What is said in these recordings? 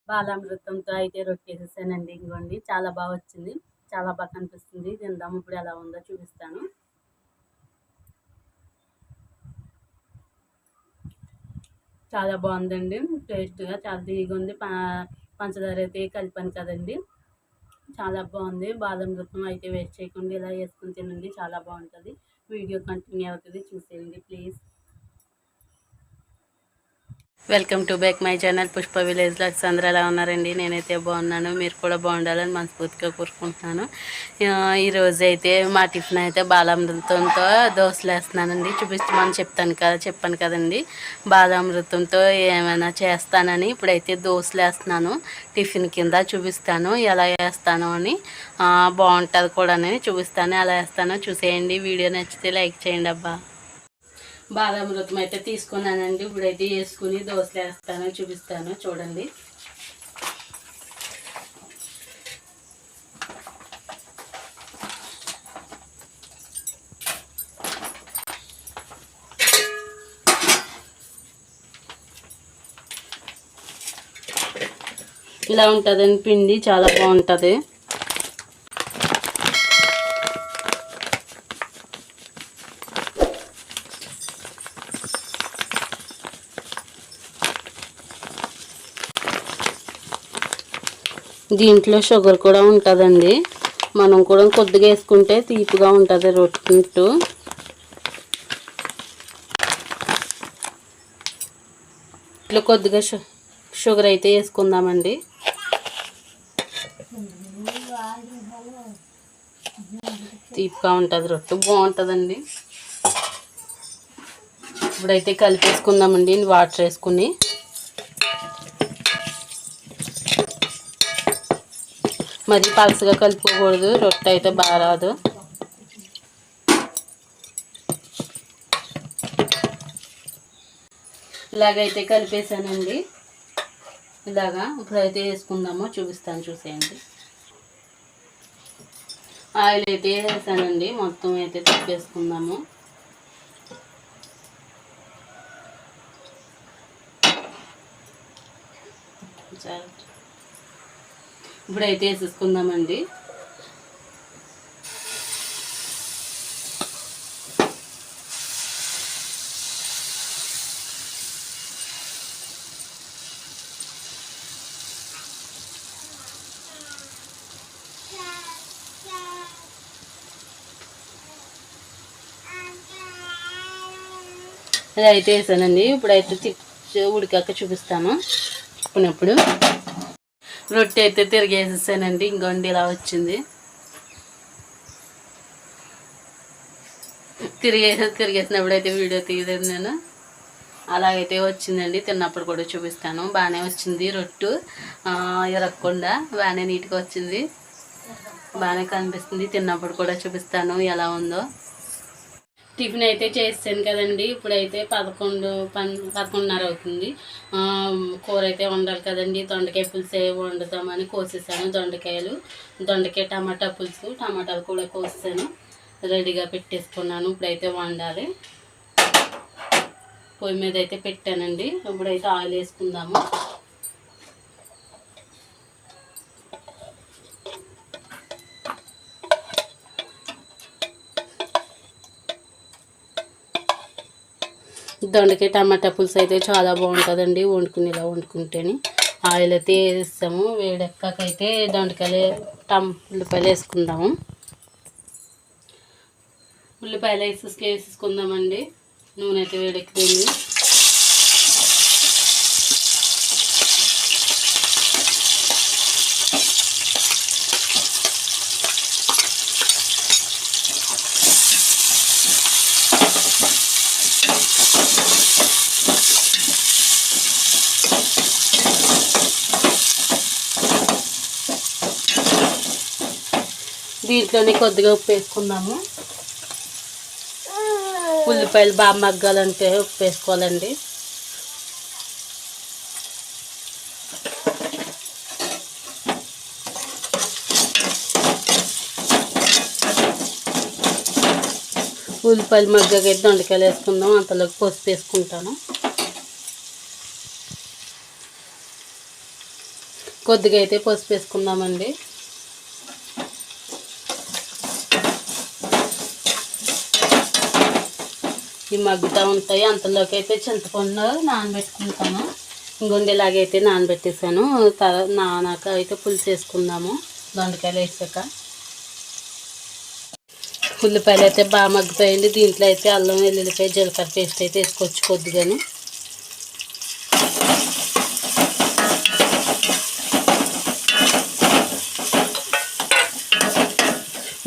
బాలామృతంతో అయితే రొట్టె చేసేసానండి. ఇంకోండి చాలా బాగా వచ్చింది. చాలా బాగా కనిపిస్తుంది. తిందాం ఇప్పుడు ఎలా ఉందో చూపిస్తాను. చాలా బాగుందండి. టేస్ట్గా చాలా తీయగా ఉంది. పంచదార అయితే కలిపాను కదండి. చాలా బాగుంది. బాలామృతం అయితే వేస్ట్ చేయకుండా ఇలా వేసుకుని తినండి. చాలా బాగుంటుంది. వీడియో కంటిన్యూ అవుతుంది, చూసేయండి please. Welcome to back my channel Pushpa village vlogs. అందరూ ఎలా ఉన్నారండి? నేనైతే బాగున్నాను. మీరు కూడా బాగుండాలని మనస్ఫూర్తిగా కోరుకుంటున్నాను. ఈరోజు అయితే మా టిఫిన్ అయితే బాలామృతంతో దోశలు వేస్తున్నానండి. చూపించమని చెప్పాను కదండి. బాలామృతంతో ఏమైనా చేస్తానని ఇప్పుడైతే దోశలు వేస్తున్నాను. టిఫిన్ కింద చూపిస్తాను ఎలా వేస్తాను అని. బాగుంటుంది కూడా అని చూపిస్తాను. ఎలా వేస్తానో చూసేయండి. వీడియో నచ్చితే లైక్ చేయండి అబ్బా. బాలామృతం అయితే తీసుకున్నానండి. ఇప్పుడైతే వేసుకుని దోశలు వేస్తాను, చూపిస్తాను చూడండి. ఇలా ఉంటుందండి పిండి, చాలా బాగుంటుంది. దీంట్లో షుగర్ కూడా ఉంటుందండి. మనం కూడా కొద్దిగా వేసుకుంటే తీపిగా ఉంటుంది రొట్టె. ఇట్లా కొద్దిగా షుగర్ అయితే వేసుకుందామండి. తీపిగా ఉంటుంది రొట్టె, బాగుంటుందండి. ఇప్పుడైతే కలిపేసుకుందామండి వాటర్ వేసుకుని. మరి పలుసగా కలుపుకోకూడదు, రొట్టె అయితే బాగా రాదు. ఇలాగైతే కలిపేసానండి. ఇలాగా ఇప్పుడైతే వేసుకుందామో చూపిస్తాను, చూసేయండి. ఆయిల్ అయితే వేసానండి. మొత్తం అయితే తిప్పేసుకుందాము. ఇప్పుడైతే వేసేసుకుందామండి. అది అయితే వేసానండి. ఇప్పుడైతే ఉడికాక చూపిస్తాను. ఇప్పుడు రొట్టె అయితే తిరిగేసేసానండి. ఇంకోండి ఇలా వచ్చింది. తిరిగేసినప్పుడు అయితే వీడియో తీయలేదు నేను. అలాగైతే వచ్చిందండి. తిన్నప్పుడు కూడా చూపిస్తాను. బాగానే వచ్చింది రొట్టు, ఇరగకుండా బాగానే నీట్గా వచ్చింది. బాగానే కనిపిస్తుంది. తిన్నప్పుడు కూడా చూపిస్తాను ఎలా ఉందో. టిఫిన్ అయితే చేసాను కదండి. ఇప్పుడైతే 11:30 అవుతుంది. కూర అయితే వండాలి కదండి. దొండకాయ పులుసు వండుతామని కోసేసాను. దొండకాయ టమాటా పులుసు, టమాటాలు కూడా కోసేసాను, రెడీగా పెట్టేసుకున్నాను. ఇప్పుడైతే వండాలి. పొయ్యి మీద అయితే పెట్టానండి. ఇప్పుడైతే ఆయిల్ వేసుకుందాము. దొండకాయ టమాటా పులుసు అయితే చాలా బాగుంటుందండి. ఇలా వండుకుంటేనే. ఆయిల్ అయితే వేస్తాము. వేడెక్కాకైతే ఉల్లిపాయలు వేసుకుందాము. ఉల్లిపాయలు వేసేసుకుందామండి. నూనె అయితే వేడెక్కిపోయింది. దీంట్లోనే కొద్దిగా ఉప్పు వేసుకుందాము. ఉల్లిపాయలు బాగా మగ్గాలంటే ఉప్పు వేసుకోవాలండి. ఉల్లిపాయలు మగ్గాకైతే దొండకాయలు వేసుకుందాం. అంతలోకి పసుపు వేసుకుంటాను. కొద్దిగా అయితే పసుపు వేసుకుందామండి. ఈ మగ్గుతూ ఉంటాయి. అంతలోకి అయితే చింతపండు నానబెట్టుకుంటాను. ఇంకొండి ఇలాగైతే నానబెట్టేసాను. నానాక అయితే పులుసు వేసుకుందాము. దొండకాయలు వేసాక ఉల్లిపాయలు అయితే బాగా మగ్గిపోయింది. దీంట్లో అయితే అల్లం వెల్లుల్లిపాయ జీలకర్ర పేస్ట్ అయితే వేసుకోవచ్చు కొద్దిగాను.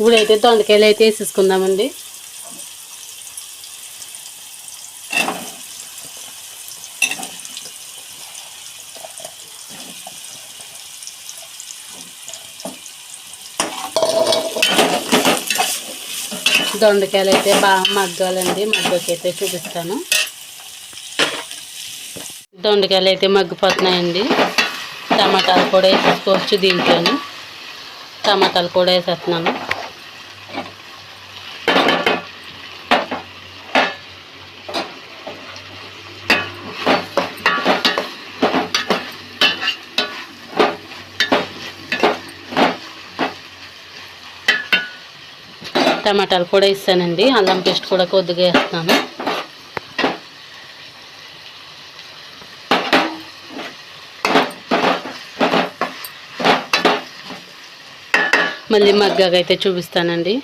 ఇప్పుడైతే దొండకాయలు అయితే వేసేసుకుందామండి. దొండకాయలు అయితే బాగా మగ్గాలండి. మగ్గకైతే చూపిస్తాను. దొండకాయలు అయితే మగ్గిపోతున్నాయండి. టమాటాలు కూడా వేసేసుకోవచ్చు. దీంట్లోని టమాటాలు కూడా వేసేస్తున్నాను. టమాటాలు కూడా ఇస్తానండి. అల్లం పేస్ట్ కూడా కొద్దిగా వేస్తాను. మళ్ళీ మగ్గాకైతే చూపిస్తానండి.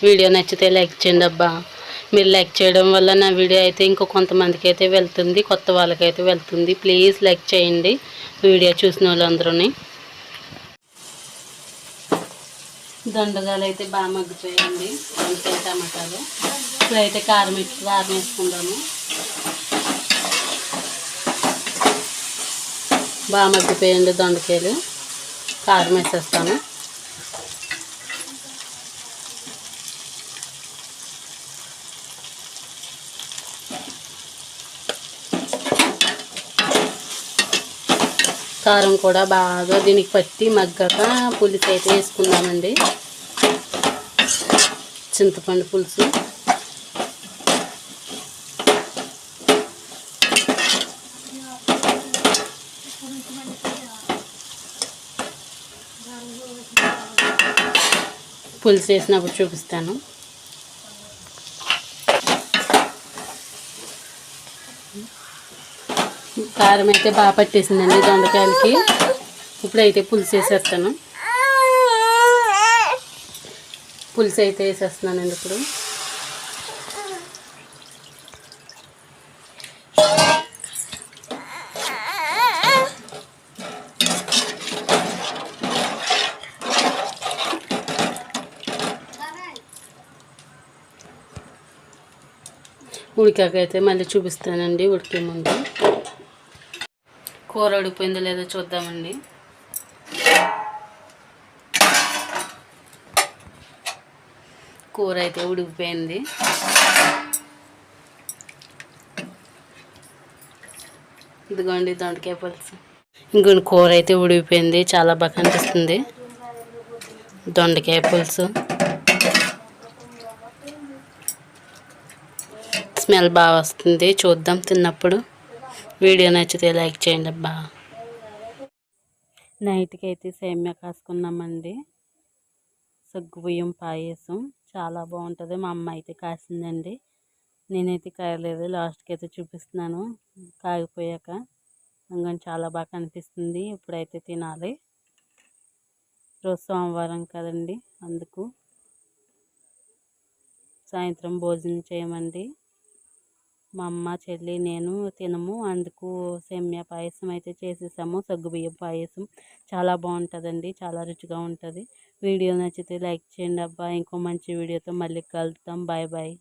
వీడియో నచ్చితే లైక్ చేయండి అబ్బా. మీరు లైక్ చేయడం వల్ల నా వీడియో అయితే ఇంకో కొంతమందికి అయితే వెళ్తుంది, కొత్త వాళ్ళకైతే వెళ్తుంది. ప్లీజ్ లైక్ చేయండి వీడియో చూసిన వాళ్ళందరూ. దొండకాయలు అయితే బాగా మగ్గిపోయాయండి. దొండకాయ టమాటాలు ఇప్పుడైతే కారం వేసుకుందాము. బాగా మగ్గిపోయండి దొండకాయలు. కారం వేసేస్తాను. కారం కూడా బాగా దీనికి పట్టి మగ్గాక పులుసు అయితే వేసుకుందామండి. చింతపండు పులుసు వేసినప్పుడు చూపిస్తాను. కారం అయితే బాగా పట్టేసిందండి దొండకాయలకి. ఇప్పుడైతే పులుసు వేసేస్తాను. పులుసు అయితే వేసేస్తున్నానండి ఇప్పుడు. ఉడికాకైతే మళ్ళీ చూపిస్తానండి. ఉడికే ముందు కూర ఉడిపోయిందో లేదో చూద్దామండి. కూర అయితే ఉడికిపోయింది. ఇదిగోండి దొండకాయ పులుసు. ఇంకొన్ని కూర అయితే ఉడికిపోయింది. చాలా బాగా కనిపిస్తుంది దొండకాయ పులుసు. స్మెల్ బాగా వస్తుంది. చూద్దాం తిన్నప్పుడు. వీడియో నచ్చితే లైక్ చేయండి అబ్బా. నైట్కి అయితే సేమ్యా కాసుకున్నామండి. సగ్గుబియ్యం పాయసం చాలా బాగుంటుంది. మా అమ్మ అయితే కాసిందండి. నేనైతే కాయలేదు. లాస్ట్కి అయితే చూపిస్తున్నాను కాగిపోయాక. ఇంకా చాలా బాగా కనిపిస్తుంది. ఇప్పుడైతే తినాలి. రోజు సోమవారం కదండి, అందుకు సాయంత్రం భోజనం చేయమండి. మా అమ్మ చెల్లి నేను తినము. అందుకు సేమ్యా పాయసం అయితే చేసేసాము. సగ్గుబియ్యం పాయసం చాలా బాగుంటుందండి. చాలా రుచిగా ఉంటుంది. వీడియో నచ్చితే లైక్ చేయండి అబ్బా. ఇంకో మంచి వీడియోతో మళ్ళీ కలుద్దాం. Bye bye.